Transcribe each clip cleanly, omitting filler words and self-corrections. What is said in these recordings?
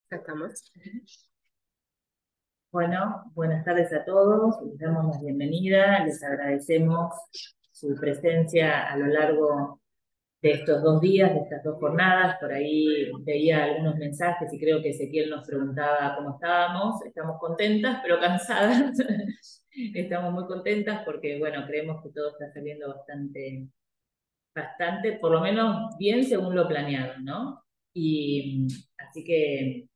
Ya estamos. Bueno, buenas tardes a todos, les damos la bienvenida, les agradecemos su presencia a lo largo de estos 2 días, de estas 2 jornadas. Por ahí veía algunos mensajes y creo que Ezequiel nos preguntaba cómo estábamos. Estamos contentas, pero cansadas. Estamos muy contentas porque, bueno, creemos que todo está saliendo bastante, por lo menos bien según lo planeado, ¿no? Y así que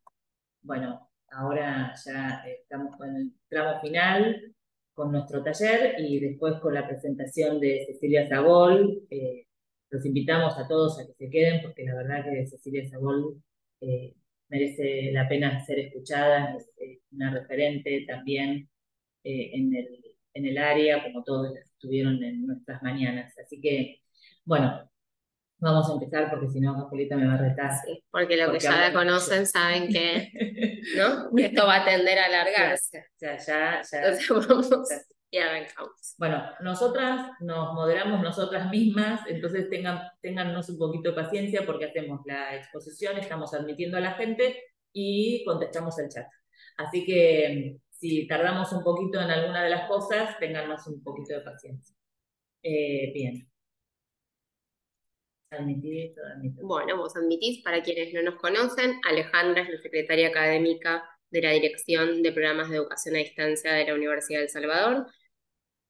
bueno, ahora ya estamos con el tramo final, con nuestro taller y después con la presentación de Cecilia Sabol. Los invitamos a todos a que se queden porque la verdad que Cecilia Sabol merece la pena ser escuchada, es una referente también en el área, como todos estuvieron en nuestras mañanas. Así que, bueno, vamos a empezar porque si no, Julieta me va a retar. Sí, porque lo que Porque ya hablo la mucho. conocen saben que, ¿no? Que esto va a tender a Claro, alargarse. ya. Entonces vamos y arrancamos. Bueno, nosotras nos moderamos nosotras mismas, entonces téngannos un poquito de paciencia porque hacemos la exposición, estamos admitiendo a la gente y contestamos el chat. Así que si tardamos un poquito en alguna de las cosas, téngannos un poquito de paciencia. Bien, admitir, todo admito. Bueno, vos admitís, para quienes no nos conocen, Alejandra es la secretaria académica de la Dirección de Programas de Educación a Distancia de la Universidad de El Salvador.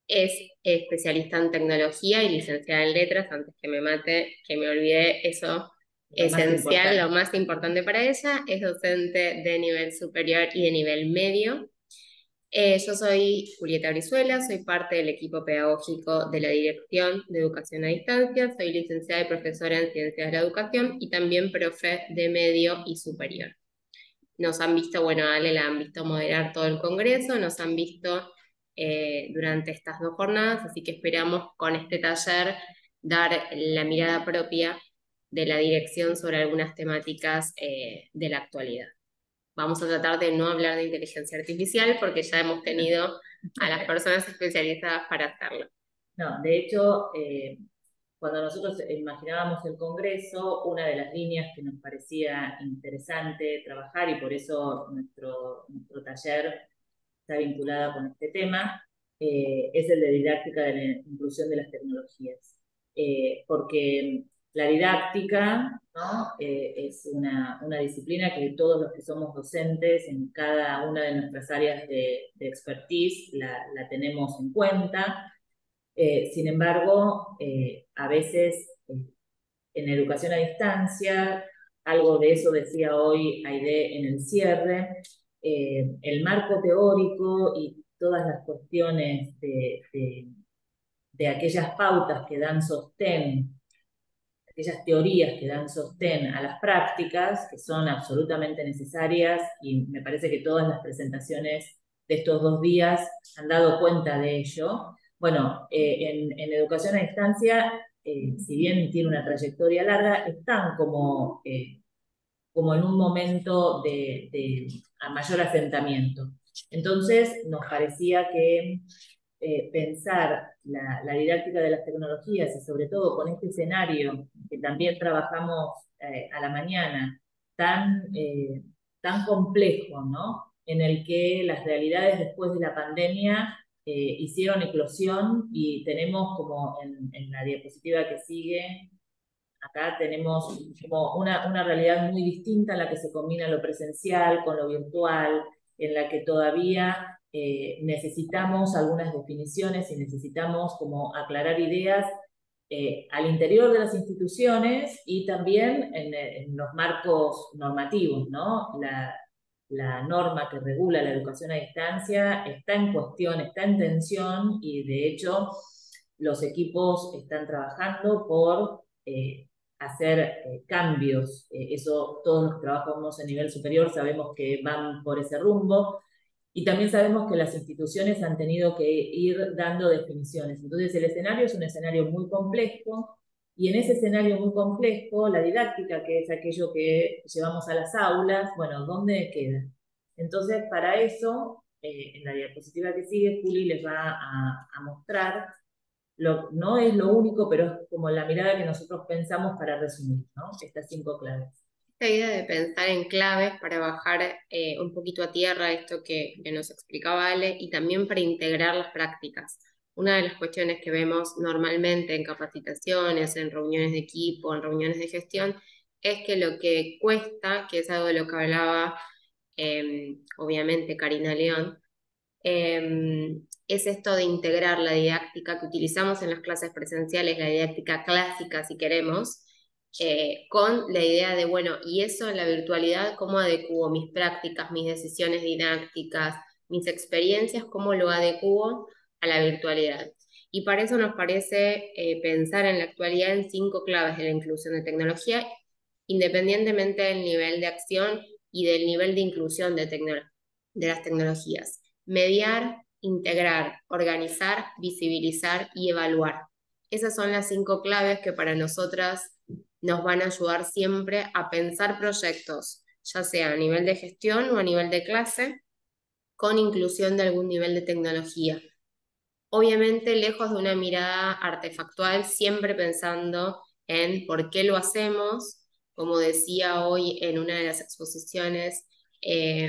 Es especialista en tecnología y licenciada en letras, antes que me mate, que me olvidé eso Lo más esencial, lo importante. más importante para ella. Es docente de nivel superior y de nivel medio. Yo soy Julieta Brizuela, soy parte del equipo pedagógico de la Dirección de Educación a Distancia, soy licenciada y profesora en Ciencias de la Educación y también profe de medio y superior. Nos han visto, bueno, a Ale la han visto moderar todo el congreso, nos han visto durante estas 2 jornadas, así que esperamos con este taller dar la mirada propia de la dirección sobre algunas temáticas de la actualidad. Vamos a tratar de no hablar de inteligencia artificial porque ya hemos tenido a las personas especializadas para hacerlo. No, de hecho, cuando nosotros imaginábamos el Congreso, una de las líneas que nos parecía interesante trabajar, y por eso nuestro taller está vinculada con este tema, es el de didáctica de la inclusión de las tecnologías. Porque la didáctica, ¿no? Es una disciplina que todos los que somos docentes en cada una de nuestras áreas de expertise la tenemos en cuenta. Sin embargo, a veces en educación a distancia, algo de eso decía hoy Aide en el cierre, el marco teórico y todas las cuestiones de aquellas pautas que dan sostén, aquellas teorías que dan sostén a las prácticas, que son absolutamente necesarias, y me parece que todas las presentaciones de estos 2 días han dado cuenta de ello. Bueno, en educación a distancia, si bien tiene una trayectoria larga, están como en un momento de a mayor asentamiento. Entonces, nos parecía que pensar la didáctica de las tecnologías y sobre todo con este escenario que también trabajamos a la mañana, tan complejo, ¿no? En el que las realidades después de la pandemia hicieron eclosión y tenemos como en la diapositiva que sigue, acá tenemos como una realidad muy distinta en la que se combina lo presencial con lo virtual, en la que todavía necesitamos algunas definiciones y necesitamos como aclarar ideas al interior de las instituciones y también en los marcos normativos, ¿no? La norma que regula la educación a distancia está en cuestión, está en tensión y de hecho los equipos están trabajando por hacer cambios. Eso todos los que trabajamos a nivel superior sabemos que van por ese rumbo. Y también sabemos que las instituciones han tenido que ir dando definiciones. Entonces el escenario es un escenario muy complejo y en ese escenario muy complejo, la didáctica, que es aquello que llevamos a las aulas, bueno, ¿dónde queda? Entonces, para eso, en la diapositiva que sigue, Juli les va a mostrar no es lo único, pero es como la mirada que nosotros pensamos para resumir, ¿no? Estas 5 claves. esta idea de pensar en claves para bajar un poquito a tierra esto que nos explicaba Ale y también para integrar las prácticas. Una de las cuestiones que vemos normalmente en capacitaciones, en reuniones de equipo, en reuniones de gestión, es que lo que cuesta, que es algo de lo que hablaba obviamente Karina León, es esto de integrar la didáctica que utilizamos en las clases presenciales, la didáctica clásica si queremos, con la idea de, bueno, y eso en la virtualidad, ¿cómo adecuo mis prácticas, mis decisiones didácticas, mis experiencias, cómo lo adecuo a la virtualidad? Y para eso nos parece pensar en la actualidad en 5 claves de la inclusión de tecnología, independientemente del nivel de acción y del nivel de inclusión de las tecnologías. Mediar, integrar, organizar, visibilizar y evaluar. Esas son las 5 claves que para nosotras nos van a ayudar siempre a pensar proyectos, ya sea a nivel de gestión o a nivel de clase, con inclusión de algún nivel de tecnología. Obviamente, lejos de una mirada artefactual, siempre pensando en por qué lo hacemos, como decía hoy en una de las exposiciones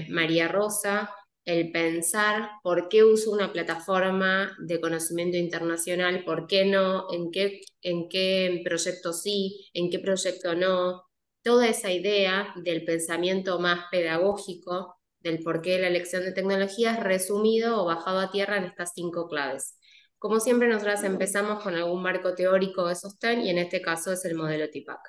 María Rosa, el pensar por qué uso una plataforma de conocimiento internacional, por qué no, en qué proyecto sí, en qué proyecto no. Toda esa idea del pensamiento más pedagógico del porqué de la elección de tecnologías resumido o bajado a tierra en estas 5 claves. Como siempre, nosotras empezamos con algún marco teórico de sostén y en este caso es el modelo TIPAC.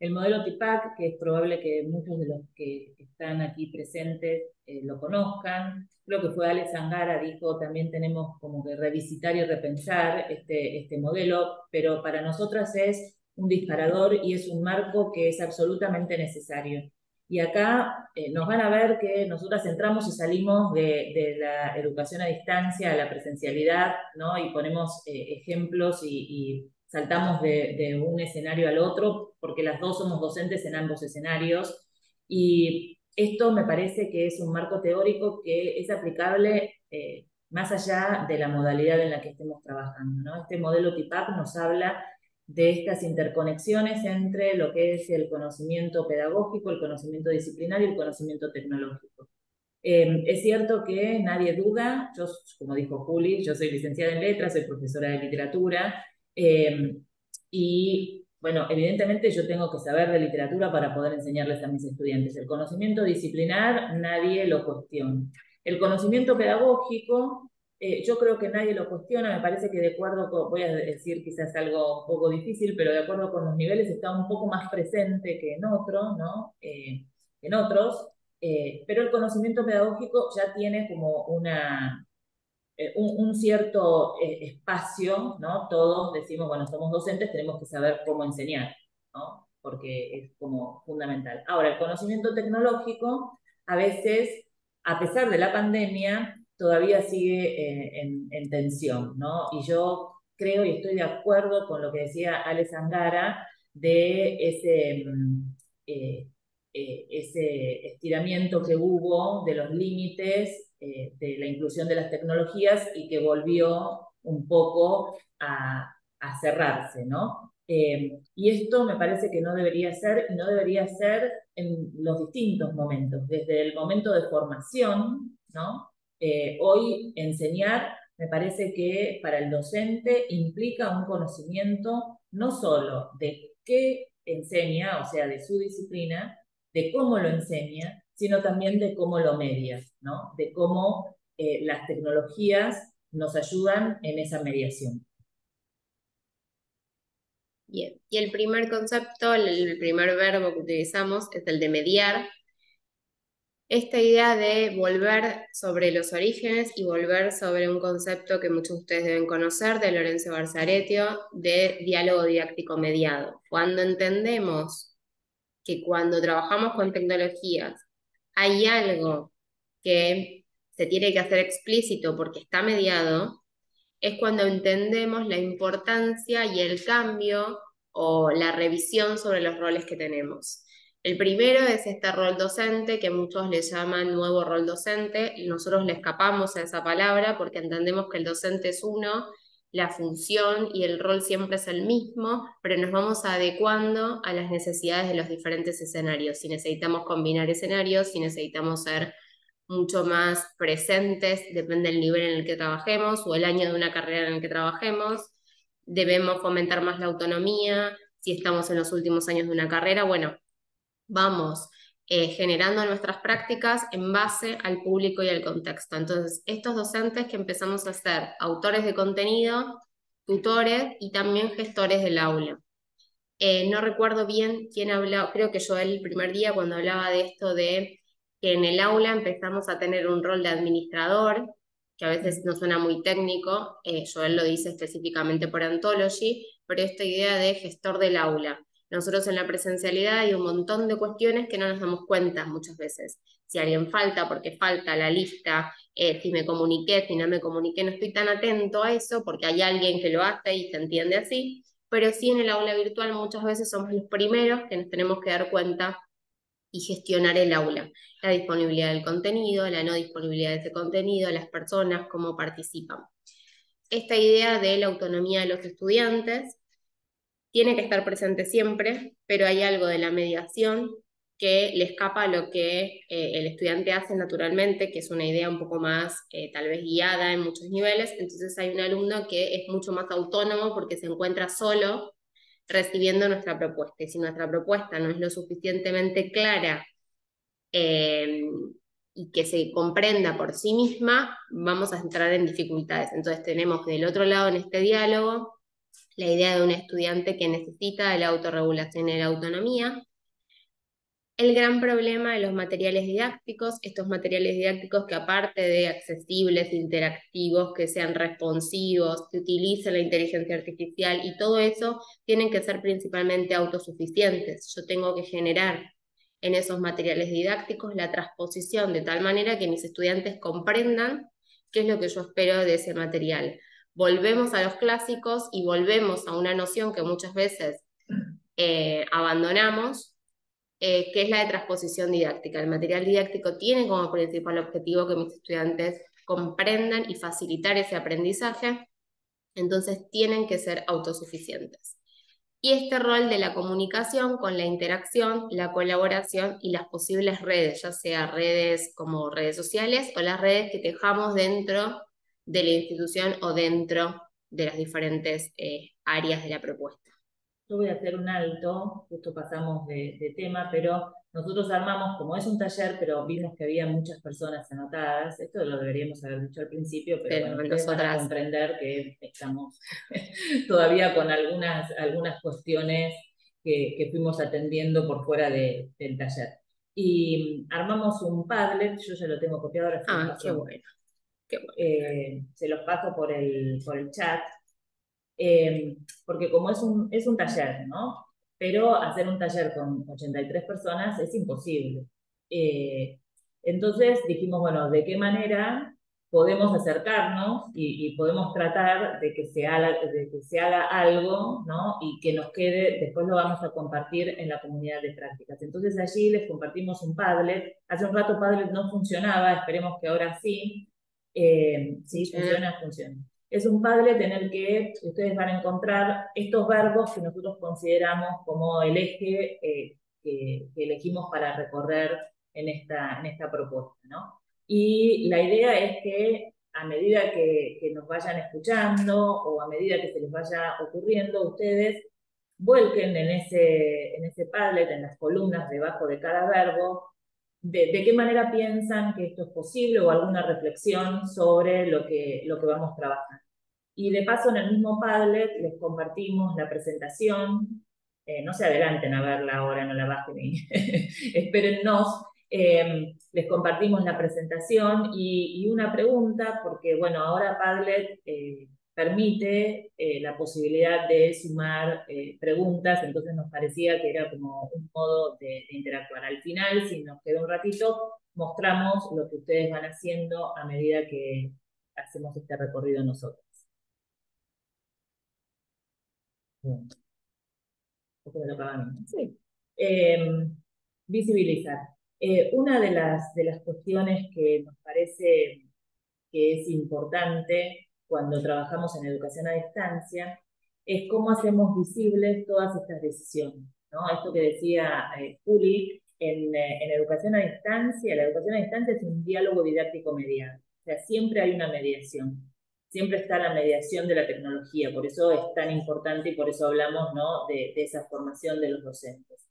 El modelo TIPAC, que es probable que muchos de los que están aquí presentes lo conozcan. Creo que fue Alex Angara, dijo, también tenemos como que revisitar y repensar este modelo, pero para nosotras es un disparador y es un marco que es absolutamente necesario. Y acá nos van a ver que nosotras entramos y salimos de la educación a distancia a la presencialidad, ¿no? Y ponemos ejemplos y saltamos de un escenario al otro, porque las dos somos docentes en ambos escenarios. Y esto me parece que es un marco teórico que es aplicable más allá de la modalidad en la que estemos trabajando, ¿no? Este modelo TIPAC nos habla de estas interconexiones entre lo que es el conocimiento pedagógico, el conocimiento disciplinario y el conocimiento tecnológico. Es cierto que nadie duda, yo, como dijo Juli, yo soy licenciada en letras, soy profesora de literatura, y bueno, evidentemente yo tengo que saber de literatura para poder enseñarles a mis estudiantes. El conocimiento disciplinar nadie lo cuestiona. El conocimiento pedagógico, yo creo que nadie lo cuestiona, me parece que de acuerdo con, voy a decir quizás algo un poco difícil, pero de acuerdo con los niveles está un poco más presente que en otros, ¿no? En otros, pero el conocimiento pedagógico ya tiene como un cierto espacio, ¿no? Todos decimos, bueno, somos docentes, tenemos que saber cómo enseñar, ¿no? Porque es como fundamental. Ahora, el conocimiento tecnológico, a veces, a pesar de la pandemia, todavía sigue en tensión, ¿no? Y yo creo y estoy de acuerdo con lo que decía Alex Angara de ese estiramiento que hubo de los límites de la inclusión de las tecnologías y que volvió un poco a cerrarse, ¿no? Y esto me parece que no debería ser, y no debería ser en los distintos momentos, desde el momento de formación, ¿no? Hoy enseñar me parece que para el docente implica un conocimiento no solo de qué enseña, o sea, de su disciplina, de cómo lo enseña, sino también de cómo lo media, ¿no? De cómo las tecnologías nos ayudan en esa mediación. Bien, y el primer concepto, el primer verbo que utilizamos es el de mediar. Esta idea de volver sobre los orígenes y volver sobre un concepto que muchos de ustedes deben conocer, de Lorenzo Barzaretio, de diálogo didáctico mediado. Cuando entendemos que cuando trabajamos con tecnologías hay algo que se tiene que hacer explícito porque está mediado, es cuando entendemos la importancia y el cambio o la revisión sobre los roles que tenemos. El primero es este rol docente, que muchos le llaman nuevo rol docente, y nosotros le escapamos a esa palabra porque entendemos que el docente es uno la función y el rol siempre es el mismo, pero nos vamos adecuando a las necesidades de los diferentes escenarios. Si necesitamos combinar escenarios, si necesitamos ser mucho más presentes, depende del nivel en el que trabajemos o el año de una carrera en el que trabajemos. Debemos fomentar más la autonomía. Si estamos en los últimos años de una carrera, bueno, vamos generando nuestras prácticas en base al público y al contexto. Entonces, estos docentes que empezamos a ser autores de contenido, tutores y también gestores del aula. No recuerdo bien quién hablaba, creo que yo el primer día cuando hablaba de esto de que en el aula empezamos a tener un rol de administrador, que a veces no suena muy técnico, Joel lo dice específicamente por Anthology, pero esta idea de gestor del aula. Nosotros en la presencialidad hay un montón de cuestiones que no nos damos cuenta muchas veces. Si alguien falta, porque falta la lista, si me comuniqué, si no me comuniqué, no estoy tan atento a eso porque hay alguien que lo hace y se entiende así, pero sí en el aula virtual muchas veces somos los primeros que nos tenemos que dar cuenta y gestionar el aula, la disponibilidad del contenido, la no disponibilidad de ese contenido, las personas, cómo participan. Esta idea de la autonomía de los estudiantes tiene que estar presente siempre, pero hay algo de la mediación que le escapa a lo que el estudiante hace naturalmente, que es una idea un poco más tal vez guiada en muchos niveles. Entonces hay un alumno que es mucho más autónomo porque se encuentra solo recibiendo nuestra propuesta. Y si nuestra propuesta no es lo suficientemente clara eh, y que se comprenda por sí misma, vamos a entrar en dificultades. Entonces tenemos del otro lado en este diálogo la idea de un estudiante que necesita de la autorregulación y la autonomía. El gran problema de los materiales didácticos, estos materiales didácticos que aparte de accesibles, interactivos, que sean responsivos, que utilicen la inteligencia artificial y todo eso, tienen que ser principalmente autosuficientes. Yo tengo que generar en esos materiales didácticos la transposición de tal manera que mis estudiantes comprendan qué es lo que yo espero de ese material. Volvemos a los clásicos y volvemos a una noción que muchas veces abandonamos, que es la de transposición didáctica. El material didáctico tiene como principal objetivo que mis estudiantes comprendan y facilitar ese aprendizaje, entonces tienen que ser autosuficientes. Y este rol de la comunicación con la interacción, la colaboración y las posibles redes, ya sea redes como redes sociales o las redes que tejamos dentro de la institución o dentro de las diferentes áreas de la propuesta. Yo voy a hacer un alto, justo pasamos de tema, pero nosotros armamos, como es un taller, pero vimos que había muchas personas anotadas, esto lo deberíamos haber dicho al principio, pero bueno, ustedes van a comprender que estamos todavía con algunas cuestiones que fuimos atendiendo por fuera del taller. Y armamos un Padlet, yo ya lo tengo copiado, ahora se los paso. Qué bueno. Qué bueno. Se los paso por el chat. Porque como es un taller, ¿no? Pero hacer un taller con 83 personas es imposible. Entonces dijimos, bueno, ¿de qué manera podemos acercarnos y podemos tratar de que se haga algo, ¿no? Y que nos quede, después lo vamos a compartir en la comunidad de prácticas. Entonces allí les compartimos un Padlet. Hace un rato Padlet no funcionaba, esperemos que ahora sí. Sí, funciona. Es un Padlet en el que ustedes van a encontrar estos verbos que nosotros consideramos como el eje que elegimos para recorrer en esta propuesta, ¿no? Y la idea es que a medida que nos vayan escuchando o a medida que se les vaya ocurriendo, ustedes vuelquen en ese Padlet, en las columnas debajo de cada verbo, de qué manera piensan que esto es posible o alguna reflexión sobre lo que vamos trabajando. Y de paso en el mismo Padlet les compartimos la presentación, no se adelanten a verla ahora, no la bajen y espérennos, les compartimos la presentación y una pregunta, porque bueno, ahora Padlet permite la posibilidad de sumar preguntas, entonces nos parecía que era como un modo de interactuar. Al final, si nos queda un ratito, mostramos lo que ustedes van haciendo a medida que hacemos este recorrido nosotros. Sí. Visibilizar. Una de las cuestiones que nos parece que es importante cuando trabajamos en educación a distancia, es cómo hacemos visibles todas estas decisiones, ¿no? Esto que decía Juli, en educación a distancia, la educación a distancia es un diálogo didáctico mediado, o sea, siempre hay una mediación, siempre está la mediación de la tecnología, por eso es tan importante y por eso hablamos, ¿no?, de esa formación de los docentes.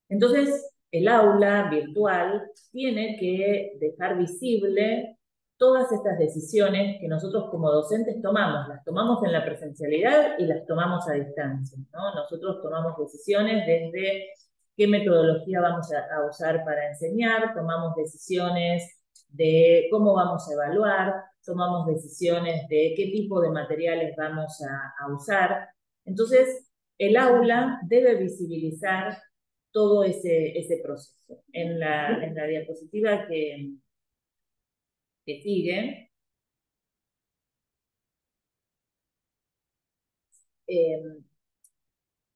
Entonces, el aula virtual tiene que dejar visible todas estas decisiones que nosotros como docentes tomamos. Las tomamos en la presencialidad y las tomamos a distancia, ¿no? Nosotros tomamos decisiones desde qué metodología vamos a usar para enseñar, tomamos decisiones de cómo vamos a evaluar, tomamos decisiones de qué tipo de materiales vamos a usar. Entonces, el aula debe visibilizar todo ese proceso. En la diapositiva que sigue,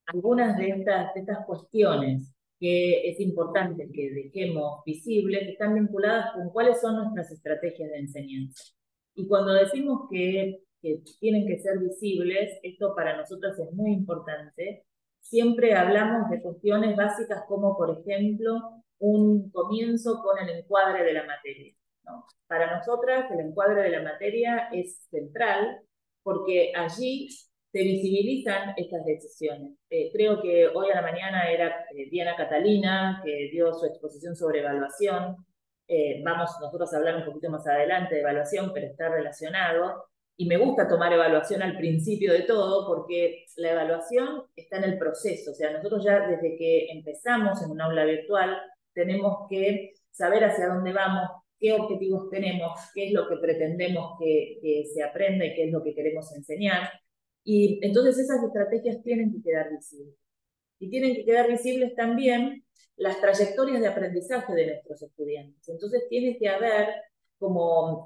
algunas de estas cuestiones que es importante que dejemos visibles están vinculadas con cuáles son nuestras estrategias de enseñanza. Y cuando decimos que tienen que ser visibles, esto para nosotros es muy importante. Siempre hablamos de cuestiones básicas como, por ejemplo, un comienzo con el encuadre de la materia, ¿no? Para nosotras el encuadre de la materia es central porque allí se visibilizan estas decisiones. Creo que hoy a la mañana era Diana Catalina, que dio su exposición sobre evaluación. Vamos nosotros a hablar un poquito más adelante de evaluación, pero está relacionado. Y me gusta tomar evaluación al principio de todo, porque la evaluación está en el proceso. O sea, nosotros ya desde que empezamos en un aula virtual, tenemos que saber hacia dónde vamos, qué objetivos tenemos, qué es lo que pretendemos que se aprenda y qué es lo que queremos enseñar. Y entonces esas estrategias tienen que quedar visibles. Y tienen que quedar visibles también las trayectorias de aprendizaje de nuestros estudiantes. Entonces tiene que haber como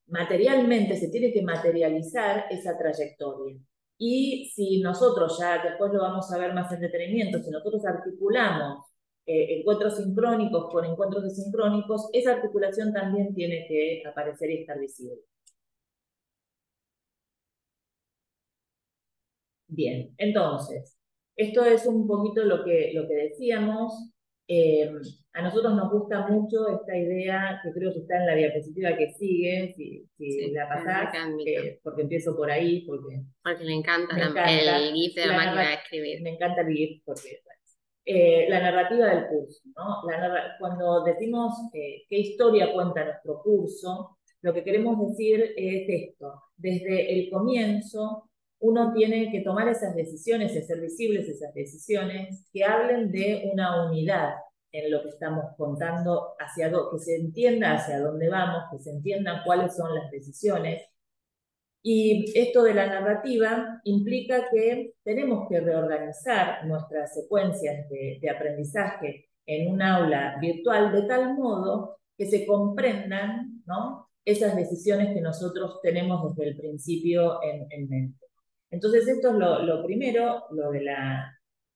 materialmente, se tiene que materializar esa trayectoria. Y si nosotros, ya después lo vamos a ver más en detenimiento, si nosotros articulamos encuentros sincrónicos con encuentros desincrónicos, esa articulación también tiene que aparecer y estar visible. Bien, entonces, esto es un poquito lo que decíamos. A nosotros nos gusta mucho esta idea, que creo que está en la diapositiva que sigue, si Sí, la pasás, porque empiezo por ahí, porque le encanta, el GIF de la máquina de escribir. Me encanta el GIF, porque la narrativa del curso, ¿no? Cuando decimos qué historia cuenta nuestro curso, lo que queremos decir es esto: desde el comienzo uno tiene que tomar esas decisiones y hacer visibles esas decisiones que hablen de una unidad en lo que estamos contando, que se entienda hacia dónde vamos, que se entiendan cuáles son las decisiones. Y esto de la narrativa implica que tenemos que reorganizar nuestras secuencias de aprendizaje en un aula virtual de tal modo que se comprendan, ¿no?, esas decisiones que nosotros tenemos desde el principio en mente. Entonces esto es lo primero, lo de la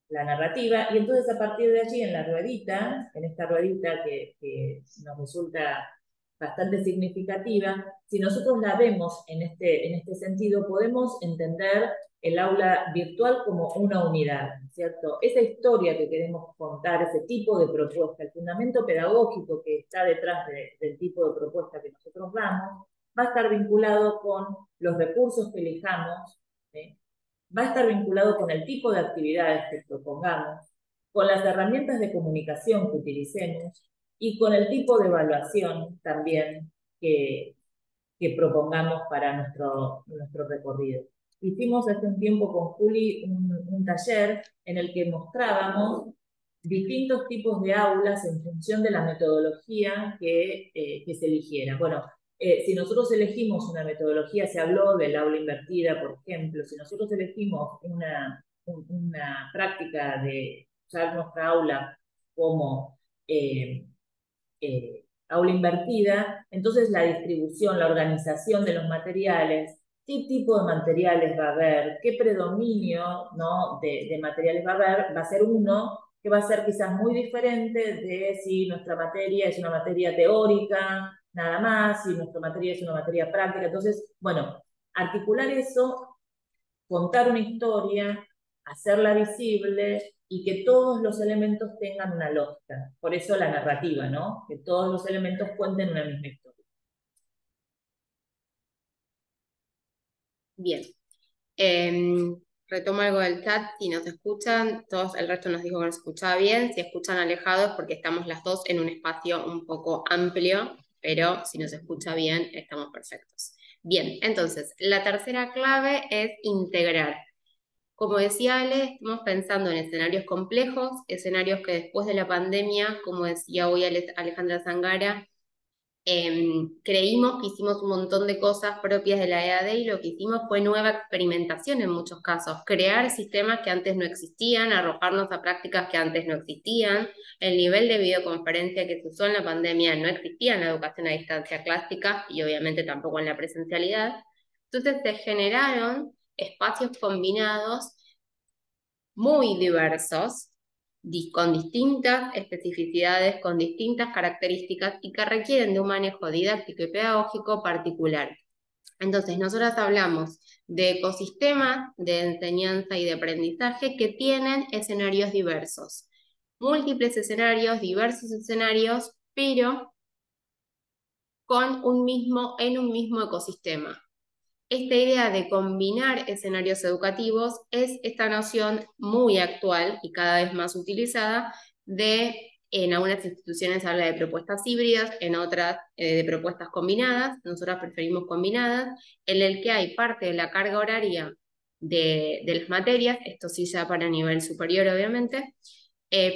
narrativa, y entonces a partir de allí en esta ruedita que nos resulta bastante significativa, si nosotros la vemos en este sentido, podemos entender el aula virtual como una unidad, ¿cierto? Esa historia que queremos contar, ese tipo de propuesta, el fundamento pedagógico que está detrás del tipo de propuesta que nosotros damos, va a estar vinculado con los recursos que elijamos, ¿sí? Va a estar vinculado con el tipo de actividades que propongamos, con las herramientas de comunicación que utilicemos y con el tipo de evaluación también que propongamos para nuestro recorrido. Hicimos hace un tiempo con Juli un taller en el que mostrábamos distintos tipos de aulas en función de la metodología que se eligiera. Bueno, si nosotros elegimos una metodología, se habló del aula invertida, por ejemplo, si nosotros elegimos una práctica de usar nuestra aula como aula invertida, entonces la distribución, la organización de los materiales, qué tipo de materiales va a haber, qué predominio, ¿no?, de materiales va a haber, va a ser uno que va a ser quizás muy diferente de si nuestra materia es una materia teórica, nada más, y nuestra materia es una materia práctica. Entonces, bueno, articular eso, contar una historia, hacerla visible y que todos los elementos tengan una lógica. Por eso la narrativa, ¿no? Que todos los elementos cuenten una misma historia. Bien. Retomo algo del chat, si nos escuchan, todos el resto nos dijo que nos escuchaba bien, si escuchan alejados porque estamos las dos en un espacio un poco amplio, pero si nos escucha bien, estamos perfectos. Bien, entonces, la tercera clave es integrar. Como decía Ale, estamos pensando en escenarios complejos, escenarios que después de la pandemia, como decía hoy Alejandra Zangara, creímos que hicimos un montón de cosas propias de la EAD y lo que hicimos fue nueva experimentación en muchos casos, crear sistemas que antes no existían, arrojarnos a prácticas que antes no existían, el nivel de videoconferencia que se usó en la pandemia no existía en la educación a distancia clásica y obviamente tampoco en la presencialidad. Entonces se generaron espacios combinados muy diversos, con distintas especificidades, con distintas características y que requieren de un manejo didáctico y pedagógico particular. Entonces, nosotras hablamos de ecosistemas de enseñanza y de aprendizaje que tienen escenarios diversos, múltiples escenarios, diversos escenarios, pero en un mismo ecosistema. Esta idea de combinar escenarios educativos es esta noción muy actual y cada vez más utilizada en algunas instituciones se habla de propuestas híbridas, en otras de propuestas combinadas, nosotros preferimos combinadas, en el que hay parte de la carga horaria de las materias, esto sí ya para nivel superior obviamente,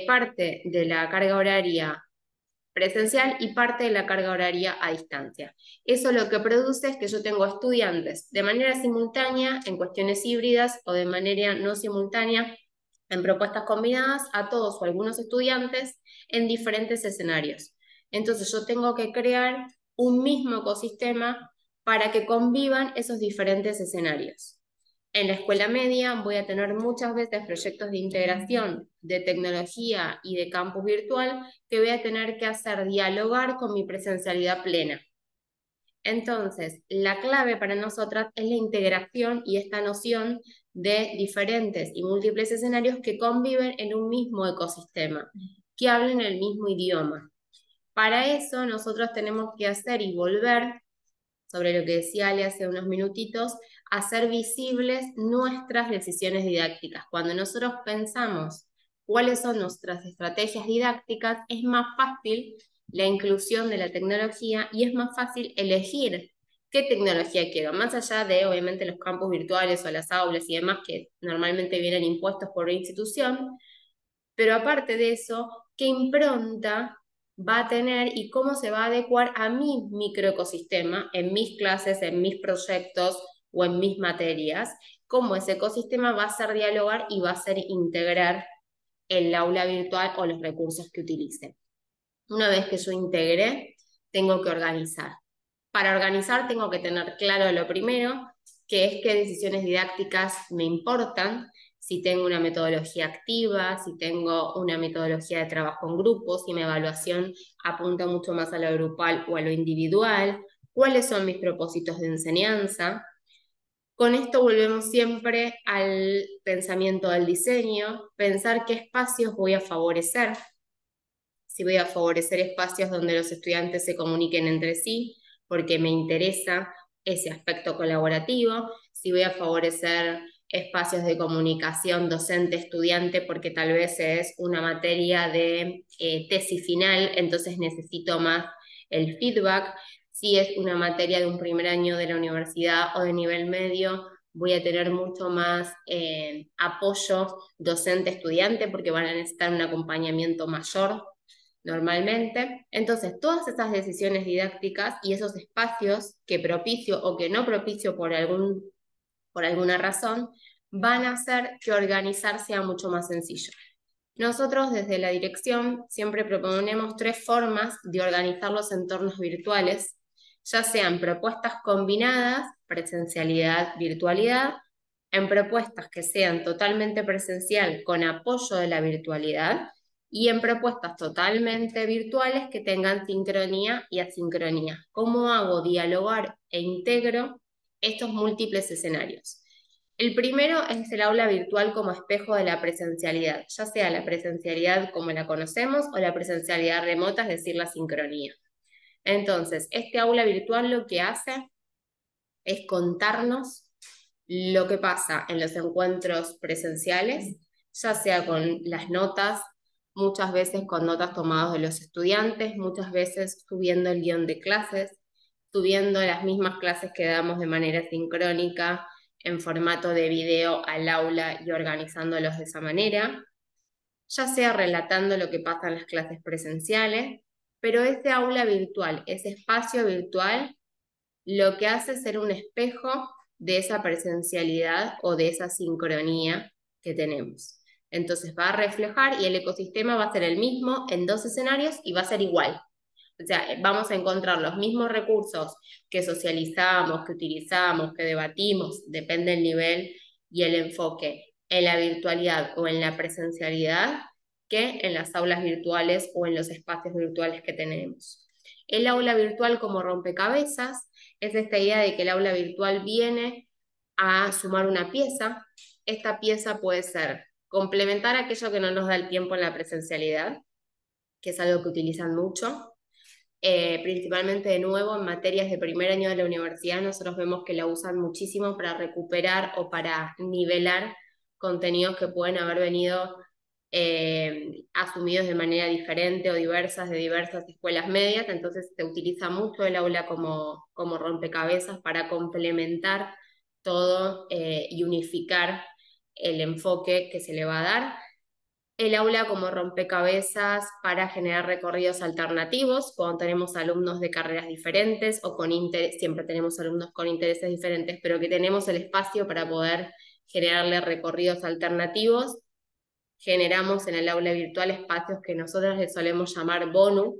parte de la carga horaria presencial y parte de la carga horaria a distancia. Eso lo que produce es que yo tengo estudiantes de manera simultánea en cuestiones híbridas o de manera no simultánea en propuestas combinadas a todos o algunos estudiantes en diferentes escenarios. Entonces yo tengo que crear un mismo ecosistema para que convivan esos diferentes escenarios. En la escuela media voy a tener muchas veces proyectos de integración de tecnología y de campus virtual que voy a tener que hacer dialogar con mi presencialidad plena. Entonces, la clave para nosotras es la integración y esta noción de diferentes y múltiples escenarios que conviven en un mismo ecosistema, que hablen el mismo idioma. Para eso, nosotros tenemos que hacer y volver sobre lo que decía Ale hace unos minutitos, hacer visibles nuestras decisiones didácticas. Cuando nosotros pensamos cuáles son nuestras estrategias didácticas, es más fácil la inclusión de la tecnología y es más fácil elegir qué tecnología quiero, más allá de, obviamente, los campus virtuales o las aulas y demás que normalmente vienen impuestos por la institución, pero aparte de eso, qué impronta va a tener y cómo se va a adecuar a mi microecosistema, en mis clases, en mis proyectos o en mis materias, cómo ese ecosistema va a hacer dialogar y va a hacer integrar el aula virtual o los recursos que utilice. Una vez que yo integré, tengo que organizar. Para organizar tengo que tener claro lo primero, que es qué decisiones didácticas me importan, si tengo una metodología activa, si tengo una metodología de trabajo en grupo, si mi evaluación apunta mucho más a lo grupal o a lo individual, cuáles son mis propósitos de enseñanza. Con esto volvemos siempre al pensamiento del diseño, pensar qué espacios voy a favorecer, si voy a favorecer espacios donde los estudiantes se comuniquen entre sí, porque me interesa ese aspecto colaborativo, si voy a favorecer espacios de comunicación docente-estudiante, porque tal vez es una materia de tesis final, entonces necesito más el feedback, si es una materia de un primer año de la universidad o de nivel medio, voy a tener mucho más apoyo docente-estudiante porque van a necesitar un acompañamiento mayor normalmente. Entonces, todas esas decisiones didácticas y esos espacios que propicio o que no propicio por alguna razón, van a hacer que organizar sea mucho más sencillo. Nosotros desde la dirección siempre proponemos 3 formas de organizar los entornos virtuales, ya sean propuestas combinadas, presencialidad, virtualidad, en propuestas que sean totalmente presencial con apoyo de la virtualidad, y en propuestas totalmente virtuales que tengan sincronía y asincronía. ¿Cómo hago dialogar e integro estos múltiples escenarios? El primero es el aula virtual como espejo de la presencialidad, ya sea la presencialidad como la conocemos o la presencialidad remota, es decir, la sincronía. Entonces, este aula virtual lo que hace es contarnos lo que pasa en los encuentros presenciales, ya sea con las notas, muchas veces con notas tomadas de los estudiantes, muchas veces subiendo el guión de clases, subiendo las mismas clases que damos de manera sincrónica en formato de video al aula y organizándolos de esa manera, ya sea relatando lo que pasa en las clases presenciales, pero ese aula virtual, ese espacio virtual, lo que hace es ser un espejo de esa presencialidad o de esa sincronía que tenemos. Entonces va a reflejar y el ecosistema va a ser el mismo en dos escenarios y va a ser igual. O sea, vamos a encontrar los mismos recursos que socializamos, que utilizamos, que debatimos, depende del nivel y el enfoque en la virtualidad o en la presencialidad que en las aulas virtuales o en los espacios virtuales que tenemos. El aula virtual como rompecabezas es esta idea de que el aula virtual viene a sumar una pieza. Esta pieza puede ser complementar aquello que no nos da el tiempo en la presencialidad, que es algo que utilizan mucho. Principalmente de nuevo en materias de primer año de la universidad, nosotros vemos que la usan muchísimo para recuperar o para nivelar contenidos que pueden haber venido asumidos de manera diferente o diversas de diversas escuelas medias, entonces se utiliza mucho el aula como rompecabezas para complementar todo y unificar el enfoque que se le va a dar. El aula como rompecabezas para generar recorridos alternativos, cuando tenemos alumnos de carreras diferentes o con interés, siempre tenemos alumnos con intereses diferentes, pero que tenemos el espacio para poder generarle recorridos alternativos. Generamos en el aula virtual espacios que nosotros les solemos llamar bonus,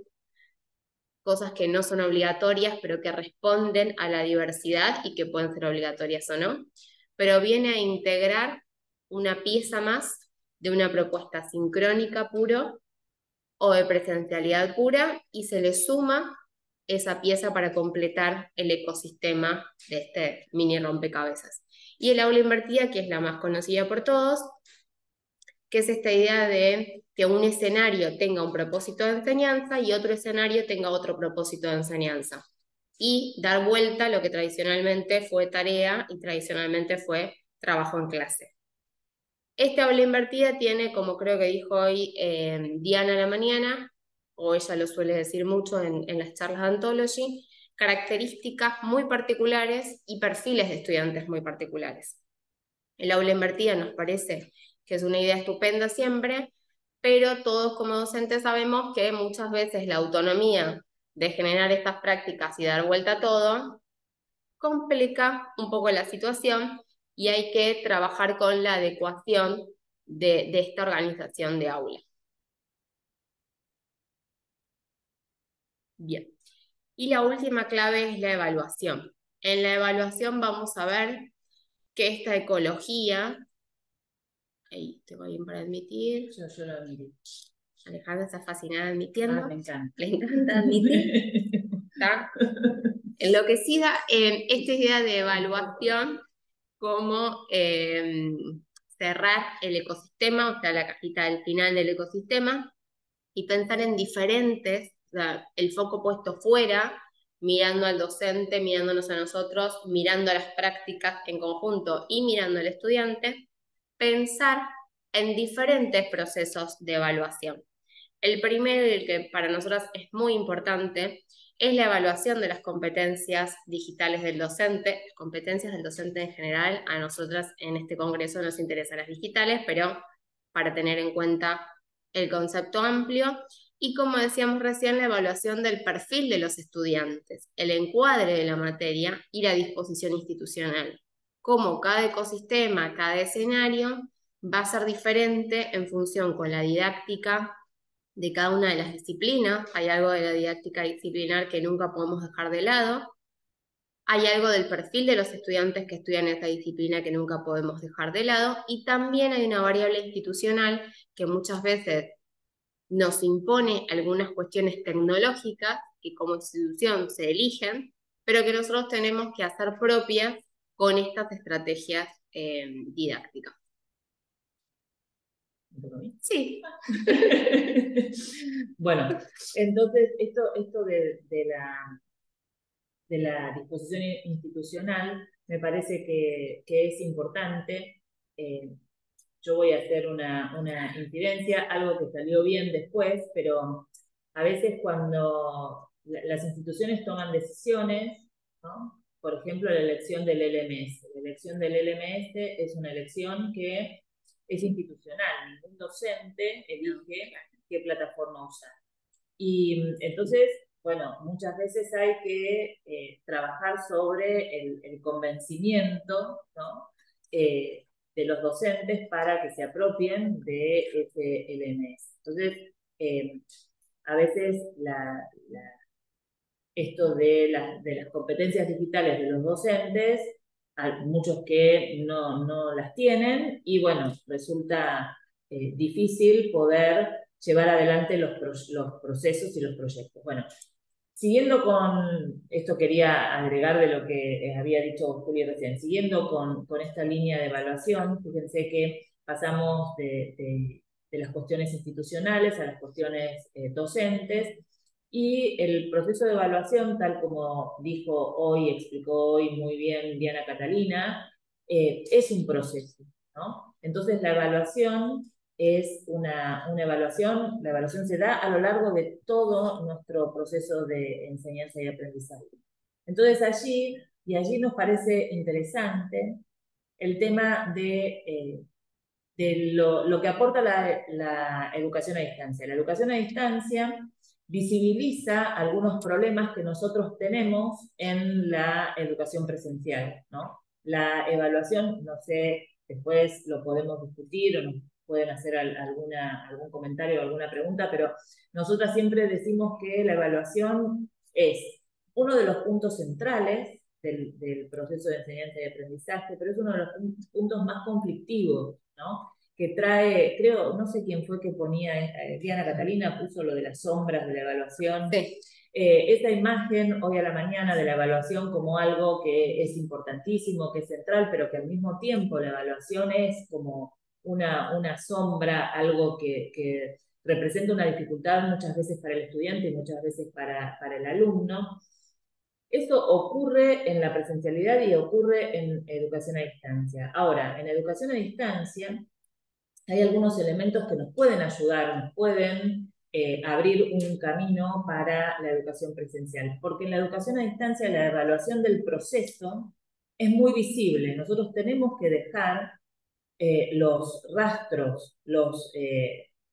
cosas que no son obligatorias, pero que responden a la diversidad y que pueden ser obligatorias o no, pero viene a integrar una pieza más de una propuesta sincrónica puro o de presencialidad pura y se le suma esa pieza para completar el ecosistema de este mini rompecabezas. Y el aula invertida, que es la más conocida por todos, que es esta idea de que un escenario tenga un propósito de enseñanza y otro escenario tenga otro propósito de enseñanza. Y dar vuelta a lo que tradicionalmente fue tarea y tradicionalmente fue trabajo en clase. Esta aula invertida tiene, como creo que dijo hoy Diana a la mañana, o ella lo suele decir mucho en las charlas de Anthology, características muy particulares y perfiles de estudiantes muy particulares. El aula invertida nos parece que es una idea estupenda siempre, pero todos como docentes sabemos que muchas veces la autonomía de generar estas prácticas y dar vuelta a todo complica un poco la situación y hay que trabajar con la adecuación de esta organización de aula. Bien. Y la última clave es la evaluación. En la evaluación vamos a ver que esta ecología, ahí te voy bien para admitir. Yo lo admití. Alejandra está fascinada admitiendo. Me encanta. Le encanta admitir. ¿Está? Enloquecida en esta idea de evaluación como cerrar el ecosistema, o sea, la cajita del final del ecosistema, y pensar en diferentes, o sea, el foco puesto fuera, mirando al docente, mirándonos a nosotros, mirando a las prácticas en conjunto y mirando al estudiante, pensar en diferentes procesos de evaluación. El primero, y el que para nosotros es muy importante, es la evaluación de las competencias digitales del docente, competencias del docente en general. A nosotras en este congreso nos interesan las digitales, pero para tener en cuenta el concepto amplio. Y como decíamos recién, la evaluación del perfil de los estudiantes, el encuadre de la materia y la disposición institucional. Cómo cada ecosistema, cada escenario va a ser diferente en función con la didáctica de cada una de las disciplinas. Hay algo de la didáctica disciplinar que nunca podemos dejar de lado. Hay algo del perfil de los estudiantes que estudian esta disciplina que nunca podemos dejar de lado. Y también hay una variable institucional que muchas veces nos impone algunas cuestiones tecnológicas que como institución se eligen, pero que nosotros tenemos que hacer propias con estas estrategias didácticas. Sí. Bueno, entonces esto de la disposición institucional me parece que es importante. Yo voy a hacer una incidencia, algo que salió bien después, pero a veces cuando las instituciones toman decisiones, ¿no? Por ejemplo, la elección del LMS. La elección del LMS es una elección que es institucional. Ningún docente elige qué plataforma usar. Y entonces, bueno, muchas veces hay que trabajar sobre el convencimiento, ¿no? De los docentes para que se apropien de ese LMS. Entonces, a veces esto de las competencias digitales de los docentes, hay muchos que no las tienen y bueno, resulta difícil poder llevar adelante los procesos y los proyectos. Bueno, siguiendo con, esto quería agregar de lo que había dicho Juli recién, siguiendo con esta línea de evaluación, fíjense que pasamos de las cuestiones institucionales a las cuestiones docentes, y el proceso de evaluación, tal como dijo hoy, explicó hoy muy bien Diana Catalina, es un proceso, ¿no? Entonces la evaluación es una evaluación, la evaluación se da a lo largo de todo nuestro proceso de enseñanza y aprendizaje. Entonces allí nos parece interesante el tema de lo que aporta la educación a distancia. La educación a distancia visibiliza algunos problemas que nosotros tenemos en la educación presencial, ¿no? La evaluación, no sé, después lo podemos discutir o nos pueden hacer algún comentario o alguna pregunta, pero nosotras siempre decimos que la evaluación es uno de los puntos centrales del proceso de enseñanza y aprendizaje, pero es uno de los puntos más conflictivos, ¿no? Que trae, creo, no sé quién fue que ponía, Diana Catalina puso lo de las sombras de la evaluación. Sí. Esa imagen hoy a la mañana de la evaluación como algo que es importantísimo, que es central, pero que al mismo tiempo la evaluación es como una sombra, algo que representa una dificultad muchas veces para el estudiante y muchas veces para el alumno. Esto ocurre en la presencialidad y ocurre en educación a distancia. Ahora, en educación a distancia hay algunos elementos que nos pueden ayudar, nos pueden abrir un camino para la educación presencial, porque en la educación a distancia la evaluación del proceso es muy visible. Nosotros tenemos que dejar los rastros,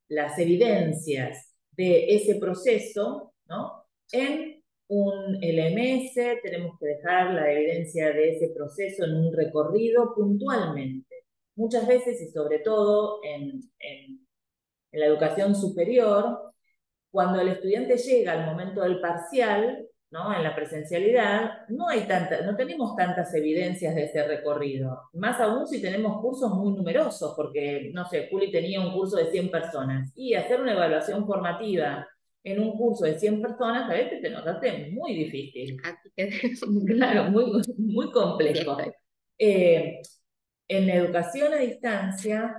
las evidencias de ese proceso, ¿no? En un LMS, tenemos que dejar la evidencia de ese proceso en un recorrido puntualmente. Muchas veces, y sobre todo en la educación superior, cuando el estudiante llega al momento del parcial, ¿no? En la presencialidad, no tenemos tantas evidencias de ese recorrido. Más aún si tenemos cursos muy numerosos, porque, no sé, Juli tenía un curso de 100 personas, y hacer una evaluación formativa en un curso de 100 personas, a veces te notaste muy difícil. Claro, muy complejo. En la educación a distancia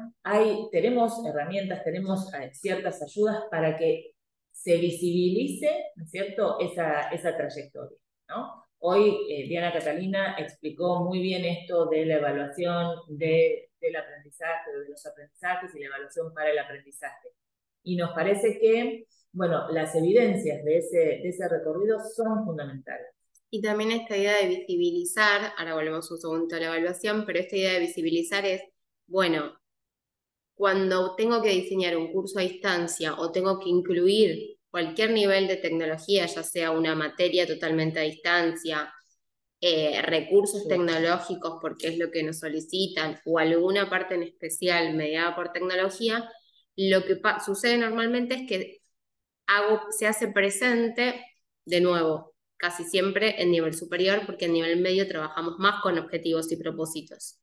tenemos herramientas, tenemos ciertas ayudas para que se visibilice, ¿no es cierto?, esa trayectoria, ¿no? Hoy Diana Catalina explicó muy bien esto de la evaluación del aprendizaje, de los aprendizajes y la evaluación para el aprendizaje. Y nos parece que, bueno, las evidencias de ese recorrido son fundamentales. Y también esta idea de visibilizar, ahora volvemos un segundo a la evaluación, pero esta idea de visibilizar es, bueno, cuando tengo que diseñar un curso a distancia o tengo que incluir cualquier nivel de tecnología, ya sea una materia totalmente a distancia, recursos tecnológicos porque es lo que nos solicitan, o alguna parte en especial mediada por tecnología, lo que sucede normalmente es que se hace presente, de nuevo, casi siempre en nivel superior, porque en nivel medio trabajamos más con objetivos y propósitos.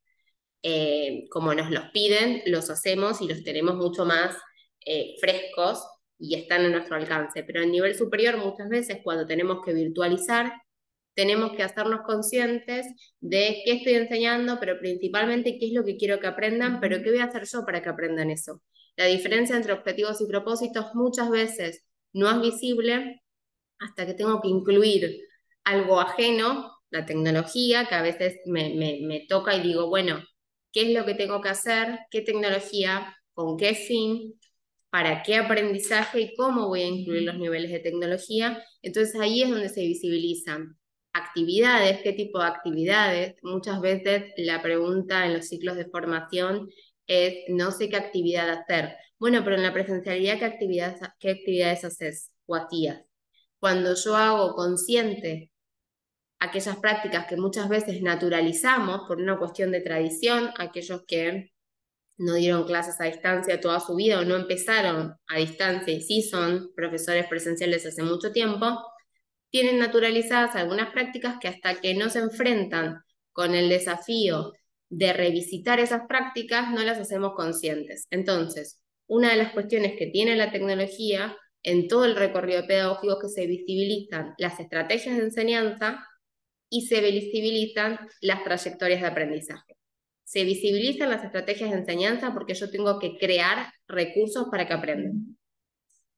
Como nos los piden, los hacemos y los tenemos mucho más frescos y están a nuestro alcance, pero en nivel superior muchas veces cuando tenemos que virtualizar, tenemos que hacernos conscientes de qué estoy enseñando, pero principalmente qué es lo que quiero que aprendan, pero qué voy a hacer yo para que aprendan eso. La diferencia entre objetivos y propósitos muchas veces no es visible hasta que tengo que incluir algo ajeno, la tecnología, que a veces me toca y digo, bueno, ¿qué es lo que tengo que hacer? ¿Qué tecnología? ¿Con qué fin? ¿Para qué aprendizaje? ¿Y cómo voy a incluir los niveles de tecnología? Entonces ahí es donde se visibilizan actividades, qué tipo de actividades. Muchas veces la pregunta en los ciclos de formación es, no sé qué actividad hacer. Bueno, pero en la presencialidad, qué actividades haces o hacías? Cuando yo hago consciente aquellas prácticas que muchas veces naturalizamos por una cuestión de tradición, aquellos que no dieron clases a distancia toda su vida o no empezaron a distancia y sí son profesores presenciales hace mucho tiempo, tienen naturalizadas algunas prácticas que hasta que no se enfrentan con el desafío de revisitar esas prácticas, no las hacemos conscientes. Entonces, una de las cuestiones que tiene la tecnología en todo el recorrido pedagógico es que se visibilizan las estrategias de enseñanza y se visibilizan las trayectorias de aprendizaje. Se visibilizan las estrategias de enseñanza porque yo tengo que crear recursos para que aprendan.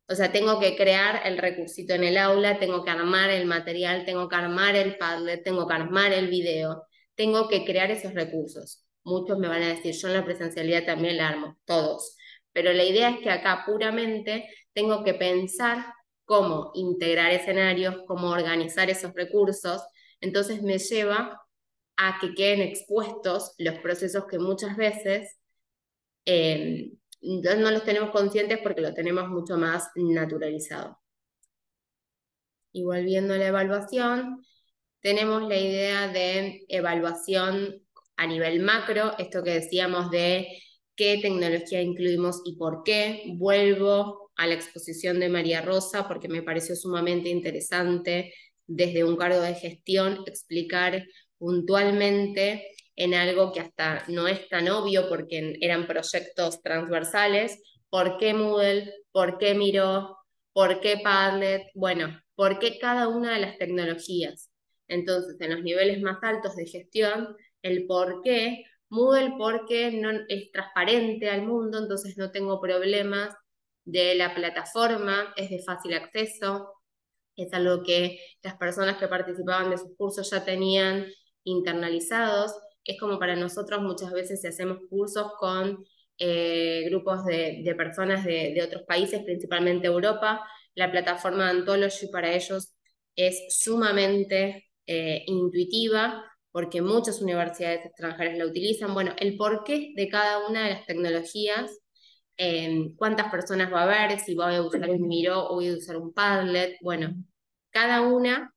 O sea, tengo que crear el recursito en el aula, tengo que armar el material, tengo que armar el Padlet, tengo que armar el video, tengo que crear esos recursos. Muchos me van a decir, yo en la presencialidad también la armo, todos. Pero la idea es que acá puramente tengo que pensar cómo integrar escenarios, cómo organizar esos recursos. Entonces me lleva a que queden expuestos los procesos que muchas veces no los tenemos conscientes porque lo tenemos mucho más naturalizado. Y volviendo a la evaluación, tenemos la idea de evaluación a nivel macro, esto que decíamos de qué tecnología incluimos y por qué. Vuelvo a la exposición de María Rosa porque me pareció sumamente interesante desde un cargo de gestión explicar puntualmente en algo que hasta no es tan obvio porque eran proyectos transversales, por qué Moodle, por qué Miro, por qué Padlet, bueno, por qué cada una de las tecnologías. Entonces, en los niveles más altos de gestión, el por qué, Moodle porque no es transparente al mundo, entonces no tengo problemas de la plataforma, es de fácil acceso, es algo que las personas que participaban de sus cursos ya tenían internalizados. Es como para nosotros muchas veces si hacemos cursos con grupos de personas de otros países, principalmente Europa, la plataforma Anthology para ellos es sumamente intuitiva porque muchas universidades extranjeras la utilizan. Bueno, el porqué de cada una de las tecnologías, cuántas personas va a haber, si voy a usar un Miro o voy a usar un Padlet, bueno, cada una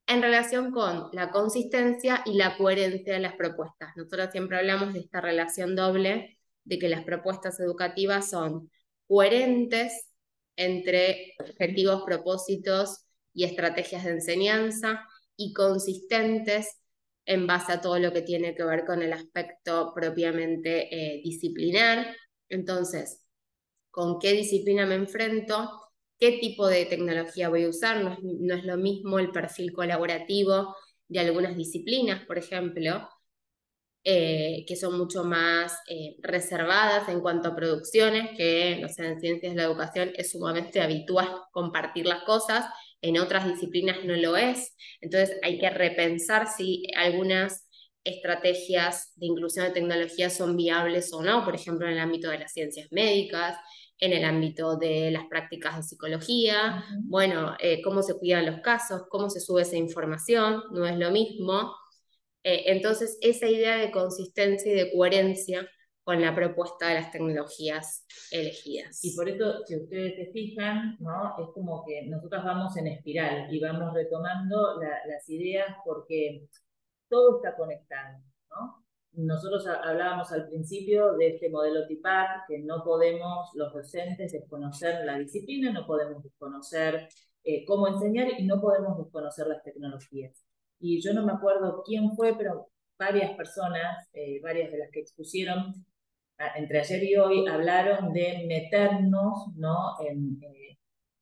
en relación con la consistencia y la coherencia de las propuestas. Nosotros siempre hablamos de esta relación doble, de que las propuestas educativas son coherentes entre objetivos, propósitos y estrategias de enseñanza y consistentes en base a todo lo que tiene que ver con el aspecto propiamente disciplinar. Entonces, ¿con qué disciplina me enfrento? ¿Qué tipo de tecnología voy a usar? No es lo mismo el perfil colaborativo de algunas disciplinas, por ejemplo, que son mucho más reservadas en cuanto a producciones, que no sé, en ciencias de la educación es sumamente habitual compartir las cosas, en otras disciplinas no lo es, entonces hay que repensar si algunas estrategias de inclusión de tecnología son viables o no, por ejemplo, en el ámbito de las ciencias médicas, en el ámbito de las prácticas de psicología, bueno, cómo se cuidan los casos, cómo se sube esa información, no es lo mismo. Entonces, esa idea de consistencia y de coherencia con la propuesta de las tecnologías elegidas. Y por eso, si ustedes se fijan, ¿no? Es como que nosotros vamos en espiral y vamos retomando las ideas porque todo está conectado, ¿no? Nosotros hablábamos al principio de este modelo TIPAC, que no podemos los docentes desconocer la disciplina, no podemos desconocer cómo enseñar y no podemos desconocer las tecnologías. Y yo no me acuerdo quién fue, pero varias personas, varias de las que expusieron entre ayer y hoy, hablaron de meternos, ¿no?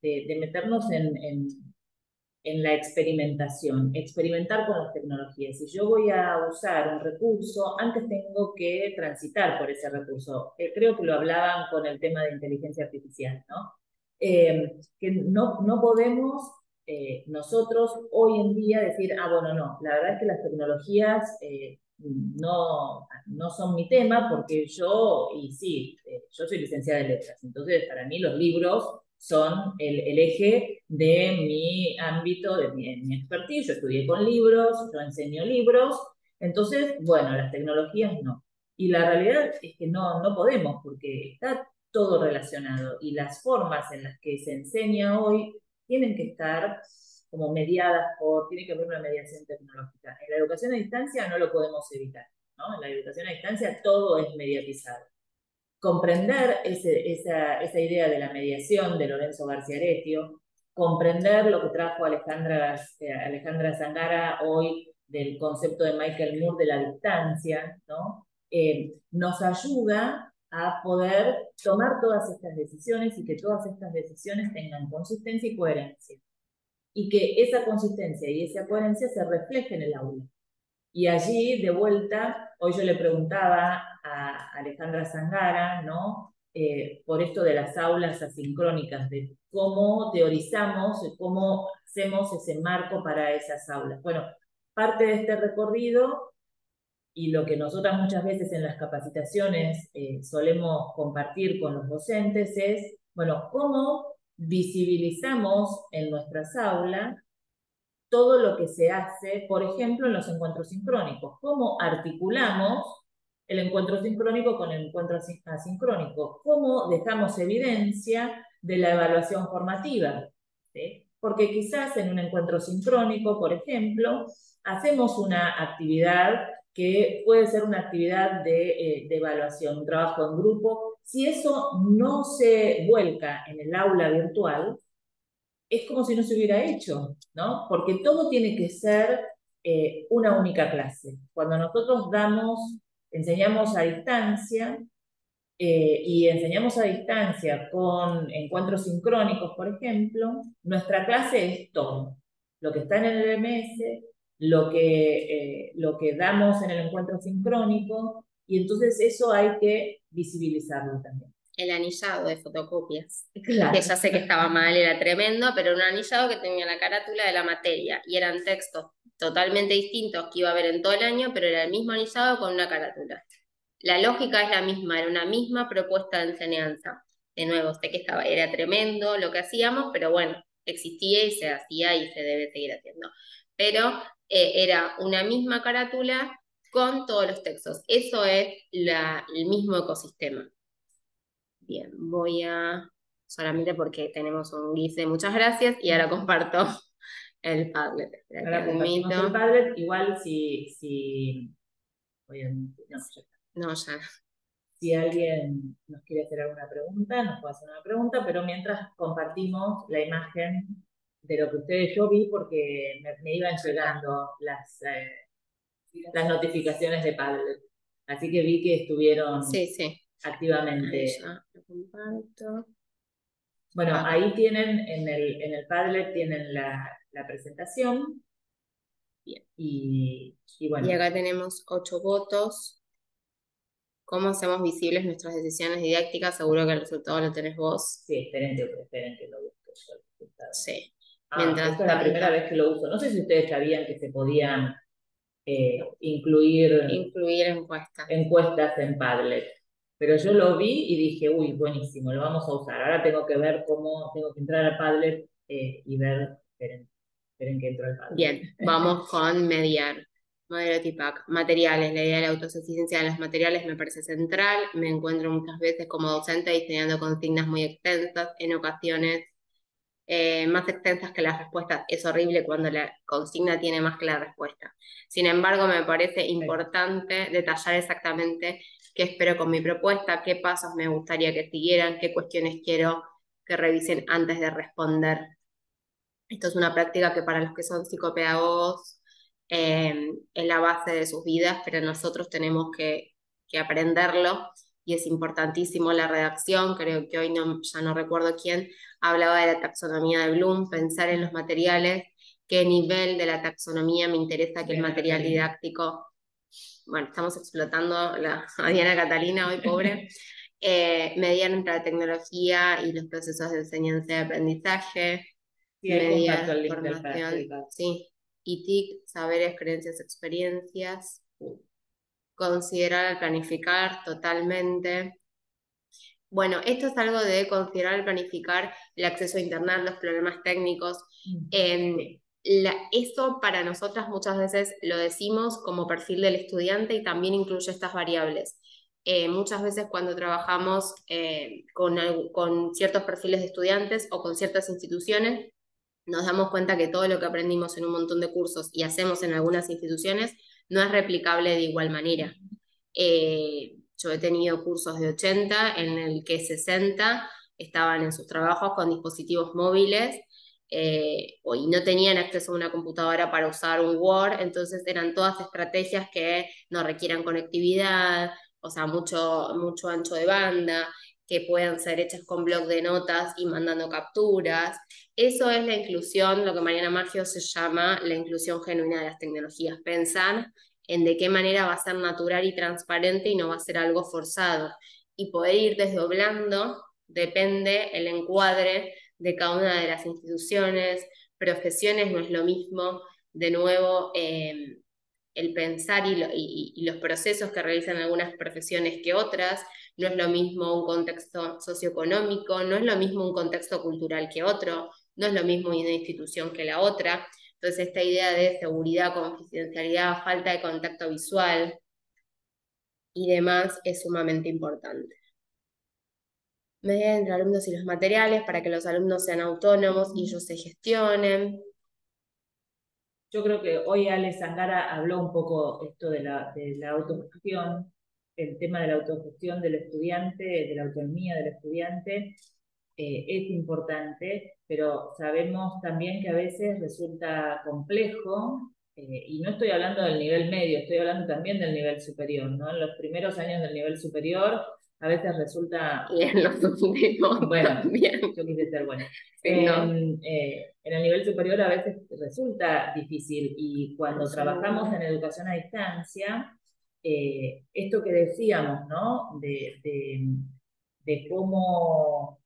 de meternos en la experimentación, experimentar con las tecnologías. Si yo voy a usar un recurso, antes tengo que transitar por ese recurso. Creo que lo hablaban con el tema de inteligencia artificial, ¿no? Que no podemos nosotros hoy en día decir, ah, bueno, no, la verdad es que las tecnologías no son mi tema porque yo soy licenciada en letras, entonces para mí los libros son el eje de mi ámbito, de mi expertise. Yo estudié con libros, yo enseño libros, entonces, bueno, las tecnologías no. Y la realidad es que no podemos, porque está todo relacionado y las formas en las que se enseña hoy tienen que estar como tiene que haber una mediación tecnológica. En la educación a distancia no lo podemos evitar, ¿no? En la educación a distancia todo es mediatizado. Comprender esa idea de la mediación de Lorenzo García Aretio, comprender lo que trajo Alejandra Zangara hoy del concepto de Michael Moore de la distancia, ¿no? Nos ayuda a poder tomar todas estas decisiones y que todas estas decisiones tengan consistencia y coherencia. Y que esa consistencia y esa coherencia se refleje en el aula. Y allí, de vuelta, hoy yo le preguntaba a Alejandra Zangara, ¿no? Por esto de las aulas asincrónicas, de cómo teorizamos, cómo hacemos ese marco para esas aulas. Bueno, parte de este recorrido y lo que nosotras muchas veces en las capacitaciones solemos compartir con los docentes es, bueno, cómo visibilizamos en nuestras aulas todo lo que se hace, por ejemplo, en los encuentros sincrónicos. ¿Cómo articulamos el encuentro sincrónico con el encuentro asincrónico? ¿Cómo dejamos evidencia de la evaluación formativa? ¿Sí? Porque quizás en un encuentro sincrónico, por ejemplo, hacemos una actividad que puede ser una actividad de evaluación, un trabajo en grupo. Si eso no se vuelca en el aula virtual, es como si no se hubiera hecho, ¿no? Porque todo tiene que ser una única clase. Cuando nosotros enseñamos a distancia, y enseñamos a distancia con encuentros sincrónicos, por ejemplo, nuestra clase es todo. Lo que está en el LMS, lo que damos en el encuentro sincrónico, y entonces eso hay que visibilizarlo también. El anillado de fotocopias, claro, que ya sé que estaba mal, era tremendo, pero era un anillado que tenía la carátula de la materia y eran textos totalmente distintos que iba a haber en todo el año, pero era el mismo anillado con una carátula. La lógica es la misma, era una misma propuesta de enseñanza. De nuevo, sé que era tremendo lo que hacíamos, pero bueno, existía y se hacía y se debe seguir haciendo. Pero era una misma carátula con todos los textos. Eso es el mismo ecosistema. Bien, solamente porque tenemos un GIF de muchas gracias y ahora comparto el Padlet. Ahora compartimos el Padlet, igual no, ya. Si alguien nos quiere hacer alguna pregunta, nos puede hacer una pregunta, pero mientras compartimos la imagen de lo que yo vi porque me iban llegando las notificaciones de Padlet. Así que vi que estuvieron activamente. Ahí ya lo comparto. Bueno, ahí tienen, en el Padlet tienen la presentación. Bien. Y bueno. Y acá tenemos 8 votos. ¿Cómo hacemos visibles nuestras decisiones didácticas? Seguro que el resultado lo tenés vos. Sí, esperen que lo busque yo. Sí. Esta es la primera vez que lo uso. No sé si ustedes sabían que se podían incluir encuestas en Padlet. Pero yo lo vi y dije, uy, buenísimo, lo vamos a usar. Ahora tengo que ver tengo que entrar a Padlet y ver, esperen que entro al Padlet. Bien, vamos con mediar. Modelo TIPAC. Materiales. La idea de la autosuficiencia de los materiales me parece central. Me encuentro muchas veces como docente diseñando consignas muy extensas, en ocasiones más extensas que las respuestas. Es horrible cuando la consigna tiene más que la respuesta. Sin embargo, me parece importante detallar exactamente qué espero con mi propuesta, qué pasos me gustaría que siguieran, qué cuestiones quiero que revisen antes de responder. Esto es una práctica que para los que son psicopedagogos es la base de sus vidas, pero nosotros tenemos que aprenderlo y es importantísimo la redacción, creo que hoy ya no recuerdo quién, hablaba de la taxonomía de Bloom, pensar en los materiales, qué nivel de la taxonomía me interesa que el material didáctico, bueno, estamos explotando a Diana Catalina hoy, pobre, mediar entre la tecnología y los procesos de enseñanza y aprendizaje, Sí, ahí comparto mediar el link formación, del sí, y TIC, saberes, creencias, experiencias, considerar al planificar totalmente. Bueno, esto es algo de considerar al planificar el acceso a Internet, los problemas técnicos. Eso para nosotras muchas veces lo decimos como perfil del estudiante y también incluye estas variables. Muchas veces cuando trabajamos con ciertos perfiles de estudiantes o con ciertas instituciones, nos damos cuenta que todo lo que aprendimos en un montón de cursos y hacemos en algunas instituciones no es replicable de igual manera. Yo he tenido cursos de 80 en el que 60 estaban en sus trabajos con dispositivos móviles y no tenían acceso a una computadora para usar un Word, entonces eran todas estrategias que no requieran conectividad, o sea, mucho ancho de banda, que puedan ser hechas con bloc de notas y mandando capturas. Eso es la inclusión, lo que Mariana Maggio se llama la inclusión genuina de las tecnologías. Pensar en de qué manera va a ser natural y transparente y no va a ser algo forzado. Y poder ir desdoblando depende el encuadre de cada una de las instituciones, profesiones no es lo mismo, de nuevo, el pensar y los procesos que realizan algunas profesiones que otras, no es lo mismo un contexto socioeconómico, no es lo mismo un contexto cultural que otro, no es lo mismo una institución que la otra. Entonces, esta idea de seguridad, confidencialidad, falta de contacto visual y demás es sumamente importante. Medida entre alumnos y los materiales para que los alumnos sean autónomos y ellos se gestionen. Yo creo que hoy Ale Zangara habló un poco esto de la autogestión, el tema de la autogestión del estudiante, de la autonomía del estudiante, es importante, pero sabemos también que a veces resulta complejo, y no estoy hablando del nivel medio, estoy hablando también del nivel superior, ¿no? En los primeros años del nivel superior a veces resulta... Y en los últimos bueno, también. yo quise ser buena. Sí, ¿no? En el nivel superior a veces resulta difícil y cuando trabajamos en educación a distancia, esto que decíamos, ¿no? De cómo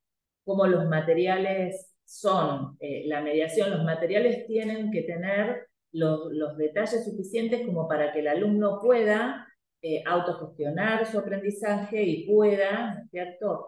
los materiales son, la mediación, los materiales tienen que tener los detalles suficientes como para que el alumno pueda autogestionar su aprendizaje y pueda, ¿no es cierto?,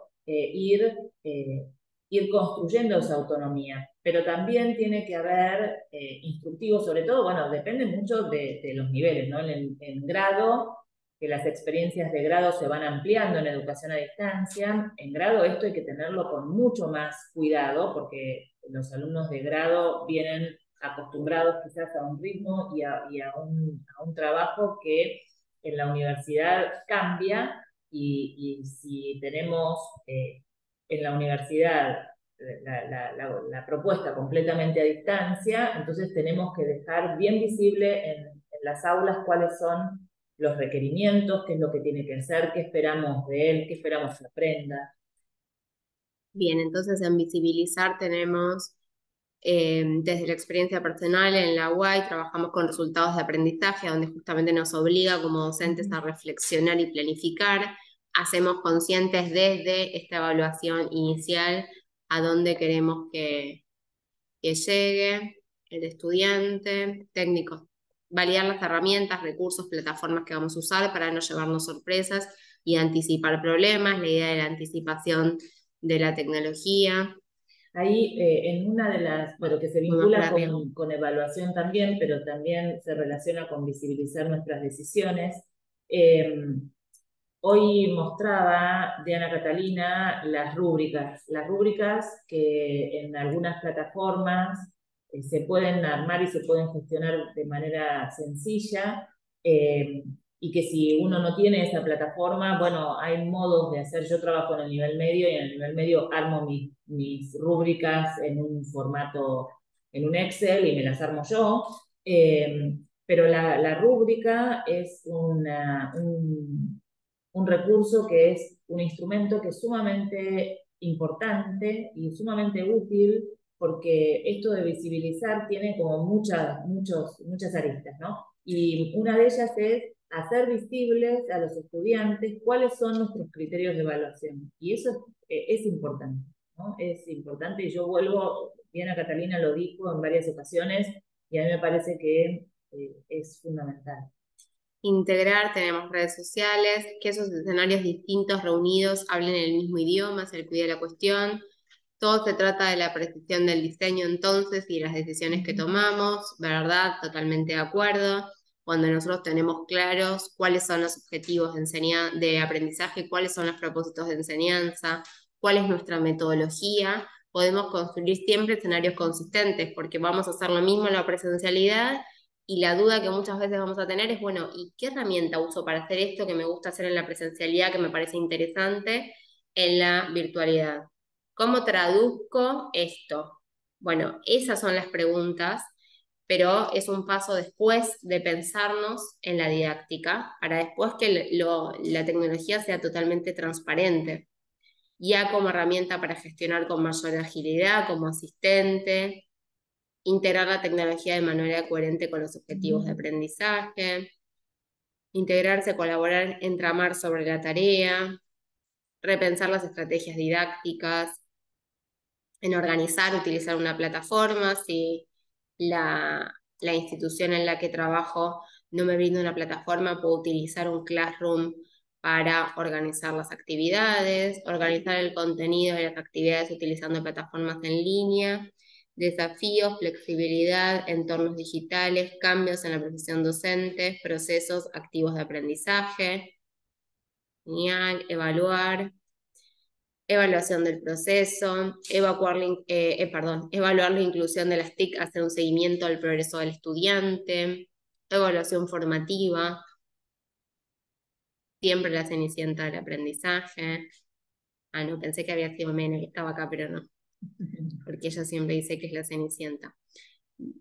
ir construyendo esa autonomía. Pero también tiene que haber instructivos, sobre todo, bueno, depende mucho de los niveles, ¿no? En grado, que las experiencias de grado se van ampliando en educación a distancia. En grado esto hay que tenerlo con mucho más cuidado, porque los alumnos de grado vienen acostumbrados quizás a un ritmo y a un trabajo que en la universidad cambia y si tenemos en la universidad la propuesta completamente a distancia, entonces tenemos que dejar bien visible en las aulas cuáles son los requerimientos, qué es lo que tiene que hacer, qué esperamos de él, qué esperamos que aprenda. Bien, entonces en visibilizar tenemos desde la experiencia personal en la UAI, trabajamos con resultados de aprendizaje, donde justamente nos obliga como docentes a reflexionar y planificar. Hacemos conscientes desde esta evaluación inicial a dónde queremos que llegue el estudiante, técnicos, validar las herramientas, recursos, plataformas que vamos a usar para no llevarnos sorpresas y anticipar problemas, la idea de la anticipación de la tecnología. Ahí, en una de las, bueno, que se vincula con evaluación también, pero también se relaciona con visibilizar nuestras decisiones. Hoy mostraba Diana Catalina las rúbricas que en algunas plataformas se pueden armar y se pueden gestionar de manera sencilla, y que si uno no tiene esa plataforma, bueno, hay modos de hacer. Yo trabajo en el nivel medio y en el nivel medio armo mis rúbricas en un formato, en un Excel y me las armo yo. Pero la rúbrica es un recurso que es un instrumento que es sumamente importante y sumamente útil porque esto de visibilizar tiene como muchas aristas, ¿no? Y una de ellas es hacer visibles a los estudiantes cuáles son nuestros criterios de evaluación. Y eso es importante, ¿no? Es importante y yo vuelvo, Diana Catalina lo dijo en varias ocasiones y a mí me parece que es fundamental. Integrar, tenemos redes sociales, que esos escenarios distintos reunidos hablen el mismo idioma, se le cuide la cuestión. Todo se trata de la precisión del diseño entonces y las decisiones que tomamos, ¿verdad? Totalmente de acuerdo. Cuando nosotros tenemos claros cuáles son los objetivos de aprendizaje, cuáles son los propósitos de enseñanza, cuál es nuestra metodología, podemos construir siempre escenarios consistentes, porque vamos a hacer lo mismo en la presencialidad y la duda que muchas veces vamos a tener es, bueno, ¿y qué herramienta uso para hacer esto que me gusta hacer en la presencialidad, que me parece interesante en la virtualidad? ¿Cómo traduzco esto? Bueno, esas son las preguntas, pero es un paso después de pensarnos en la didáctica, para después que la tecnología sea totalmente transparente, ya como herramienta para gestionar con mayor agilidad, como asistente, integrar la tecnología de manera coherente con los objetivos de aprendizaje, integrarse, colaborar, entramar sobre la tarea, repensar las estrategias didácticas, en organizar, utilizar una plataforma, si la institución en la que trabajo no me brinda una plataforma, puedo utilizar un Classroom para organizar las actividades, organizar el contenido de las actividades utilizando plataformas en línea, desafíos, flexibilidad, entornos digitales, cambios en la profesión docente, procesos activos de aprendizaje, genial, evaluar. Evaluación del proceso, evaluar la inclusión de las TIC, hacer un seguimiento al progreso del estudiante, evaluación formativa, siempre la cenicienta del aprendizaje. Ah, no, pensé que había sido Mene que estaba acá, pero no, porque ella siempre dice que es la cenicienta.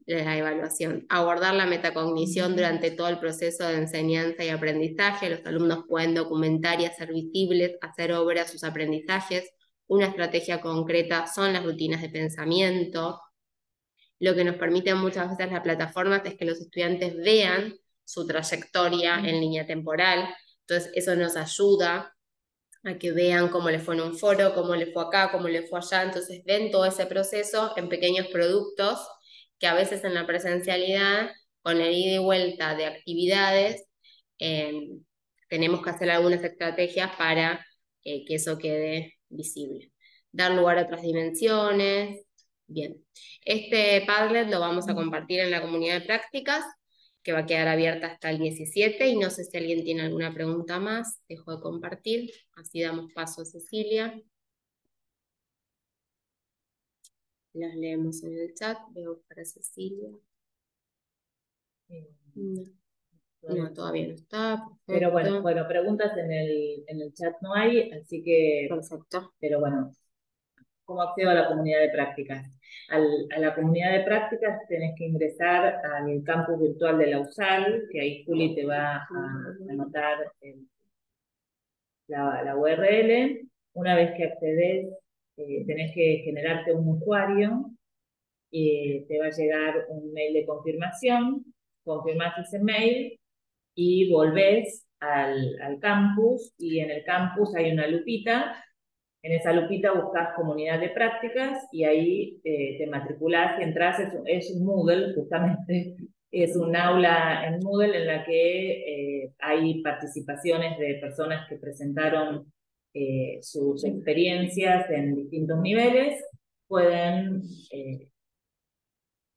La evaluación. Abordar la metacognición durante todo el proceso de enseñanza y aprendizaje. Los alumnos pueden documentar y hacer visibles, hacer obra sus aprendizajes. Una estrategia concreta son las rutinas de pensamiento. Lo que nos permiten muchas veces las plataformas es que los estudiantes vean su trayectoria en línea temporal. Entonces eso nos ayuda a que vean cómo le fue en un foro, cómo le fue acá, cómo le fue allá. Entonces ven todo ese proceso en pequeños productos que a veces en la presencialidad, con el ida y vuelta de actividades, eh, tenemos que hacer algunas estrategias para que eso quede visible. Dar lugar a otras dimensiones. Bien, este Padlet lo vamos a compartir en la comunidad de prácticas, que va a quedar abierta hasta el 17, y no sé si alguien tiene alguna pregunta más. Dejo de compartir, así damos paso a Cecilia. Las leemos en el chat, veo para Cecilia. No, no, todavía no está, perfecto. Pero bueno, preguntas en el chat no hay, así que... Perfecto. Pero bueno, ¿cómo accedo a la comunidad de prácticas? A la comunidad de prácticas tenés que ingresar al campus virtual de la USAL, que ahí Juli te va a anotar la URL. Una vez que accedes, tenés que generarte un usuario, te va a llegar un mail de confirmación, confirmás ese mail y volvés al campus, y en el campus hay una lupita. En esa lupita buscas comunidad de prácticas y ahí te matriculás y entras. Es un Moodle, justamente, es un aula en Moodle en la que hay participaciones de personas que presentaron sus experiencias en distintos niveles. Pueden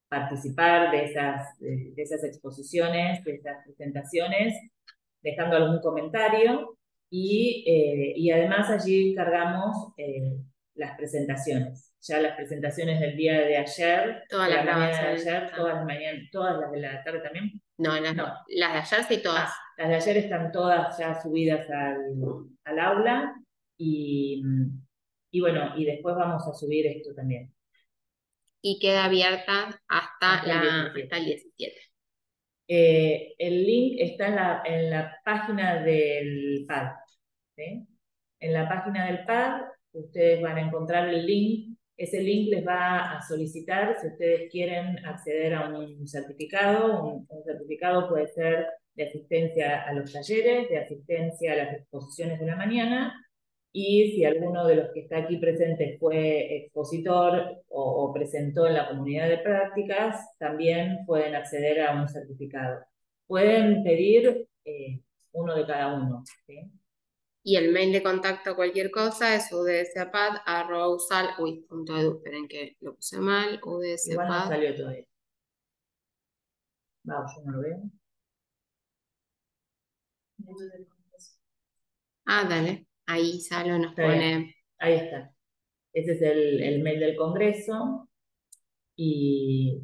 participar de esas exposiciones, de esas presentaciones, dejando algún comentario, y además allí cargamos las presentaciones. Ya las presentaciones del día de ayer, Todas de la las mañana de grabaciones ayer, están. todas las mañanas, todas las de la tarde también. No, No. las de ayer sí todas. Las de ayer están todas ya subidas al aula, y bueno, y después vamos a subir esto también. Y queda abierta hasta el 17. El link está en la página del PAD, ¿sí? En la página del PAD, ustedes van a encontrar el link. Ese link les va a solicitar si ustedes quieren acceder a un certificado. Un certificado puede ser de asistencia a los talleres, de asistencia a las exposiciones de la mañana, y si alguno de los que está aquí presente fue expositor o presentó en la comunidad de prácticas, también pueden acceder a un certificado. Pueden pedir uno de cada uno, ¿sí? Y el mail de contacto, cualquier cosa, es udsapad@usal.edu. Esperen que lo puse mal, Igual no udsapad. salió todavía. Vamos, yo no lo veo. Ah, dale. Ahí Salo nos Está bien, pone. ahí está. Ese es el mail del Congreso y,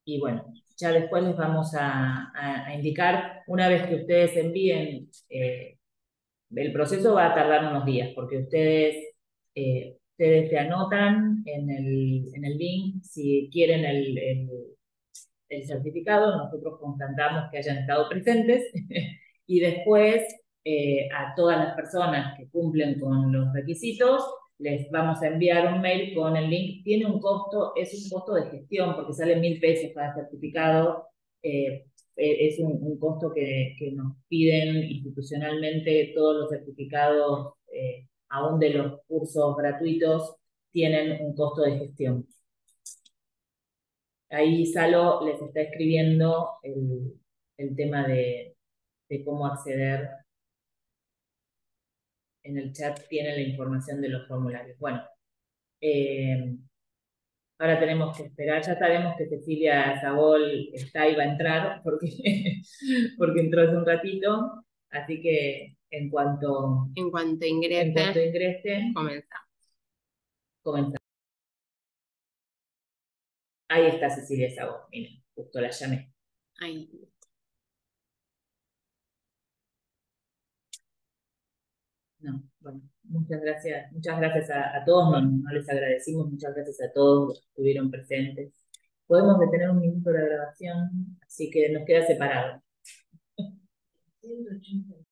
y bueno, ya después les vamos a indicar, una vez que ustedes envíen, el proceso va a tardar unos días porque ustedes se anotan en el link si quieren el certificado, nosotros constatamos que hayan estado presentes y después a todas las personas que cumplen con los requisitos les vamos a enviar un mail con el link. Tiene un costo, es un costo de gestión porque sale 1.000 pesos cada certificado. eh, es un costo que nos piden institucionalmente todos los certificados, aún de los cursos gratuitos, tienen un costo de gestión. Ahí Salo les está escribiendo el tema de cómo acceder. En el chat tiene la información de los formularios. Bueno, eh, ahora tenemos que esperar. Ya sabemos que Cecilia Zabol está y va a entrar porque, porque entró hace un ratito. Así que En cuanto en cuanto ingrese, ingrese, comenzamos. comenzamos. Ahí está Cecilia Zabol. Miren, justo la llamé. Ahí. No, bueno, muchas gracias a todos, no, no les agradecimos, muchas gracias a todos los que estuvieron presentes. Podemos detener un minuto la grabación, así que nos queda separado.